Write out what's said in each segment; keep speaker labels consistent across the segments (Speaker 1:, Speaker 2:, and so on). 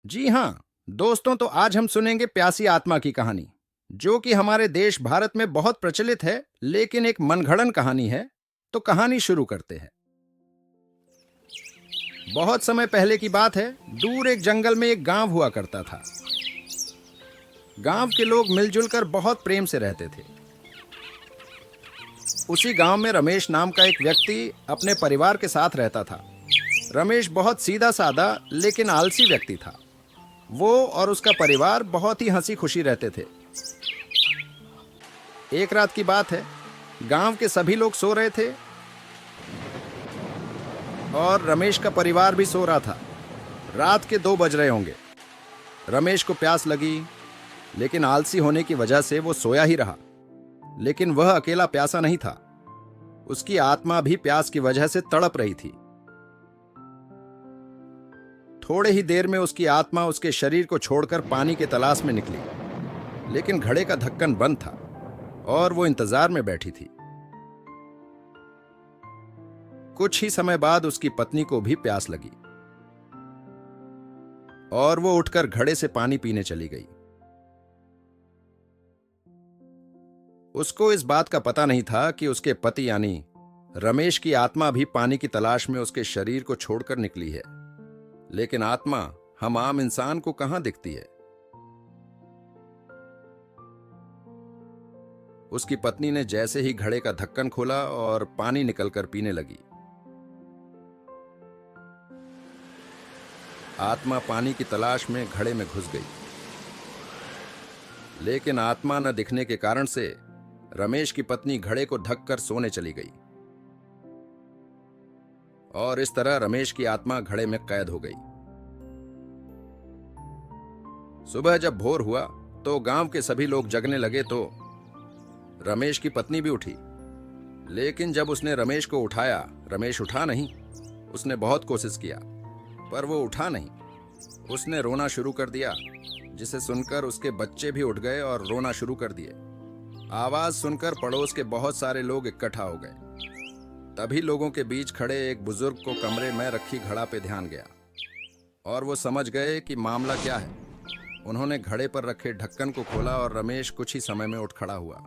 Speaker 1: जी हाँ दोस्तों, तो आज हम सुनेंगे प्यासी आत्मा की कहानी, जो कि हमारे देश भारत में बहुत प्रचलित है, लेकिन एक मनगढ़ंत कहानी है। तो कहानी शुरू करते हैं। बहुत समय पहले की बात है। दूर एक जंगल में एक गांव हुआ करता था। गांव के लोग मिलजुल कर बहुत प्रेम से रहते थे। उसी गांव में रमेश नाम का एक व्यक्ति अपने परिवार के साथ रहता था। रमेश बहुत सीधा साधा लेकिन आलसी व्यक्ति था। वो और उसका परिवार बहुत ही हंसी खुशी रहते थे। एक रात की बात है। गांव के सभी लोग सो रहे थे और रमेश का परिवार भी सो रहा था। रात के 2 बज रहे होंगे। रमेश को प्यास लगी, लेकिन आलसी होने की वजह से वो सोया ही रहा। लेकिन वह अकेला प्यासा नहीं था। उसकी आत्मा भी प्यास की वजह से तड़प रही थी। थोड़े ही देर में उसकी आत्मा उसके शरीर को छोड़कर पानी की तलाश में निकली, लेकिन घड़े का ढक्कन बंद था और वो इंतजार में बैठी थी। कुछ ही समय बाद उसकी पत्नी को भी प्यास लगी और वो उठकर घड़े से पानी पीने चली गई। उसको इस बात का पता नहीं था कि उसके पति यानी रमेश की आत्मा भी पानी की तलाश में उसके शरीर को छोड़कर निकली है। लेकिन आत्मा हम आम इंसान को कहां दिखती है। उसकी पत्नी ने जैसे ही घड़े का ढक्कन खोला और पानी निकलकर पीने लगी। आत्मा पानी की तलाश में घड़े में घुस गई, लेकिन आत्मा न दिखने के कारण से रमेश की पत्नी घड़े को ढक कर सोने चली गई और इस तरह रमेश की आत्मा घड़े में कैद हो गई। सुबह जब भोर हुआ तो गांव के सभी लोग जगने लगे तो रमेश की पत्नी भी उठी, लेकिन जब उसने रमेश को उठाया, रमेश उठा नहीं। उसने बहुत कोशिश किया पर वो उठा नहीं। उसने रोना शुरू कर दिया, जिसे सुनकर उसके बच्चे भी उठ गए और रोना शुरू कर दिए। आवाज सुनकर पड़ोस के बहुत सारे लोग इकट्ठा हो गए। तभी लोगों के बीच खड़े एक बुजुर्ग को कमरे में रखी घड़ा पे ध्यान गया और वो समझ गए कि मामला क्या है। उन्होंने घड़े पर रखे ढक्कन को खोला और रमेश कुछ ही समय में उठ खड़ा हुआ।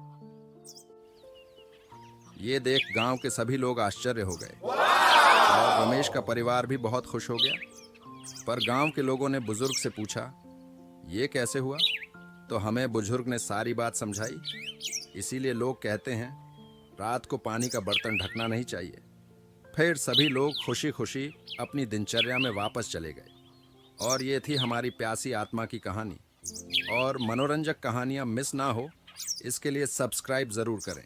Speaker 1: ये देख गांव के सभी लोग आश्चर्य हो गए और रमेश का परिवार भी बहुत खुश हो गया। पर गांव के लोगों ने बुजुर्ग से पूछा, ये कैसे हुआ? तो हमें बुजुर्ग ने सारी बात समझाई। इसीलिए लोग कहते हैं रात को पानी का बर्तन ढकना नहीं चाहिए। फिर सभी लोग खुशी खुशी अपनी दिनचर्या में वापस चले गए। और ये थी हमारी प्यासी आत्मा की कहानी। और मनोरंजक कहानियां मिस ना हो, इसके लिए सब्सक्राइब जरूर करें।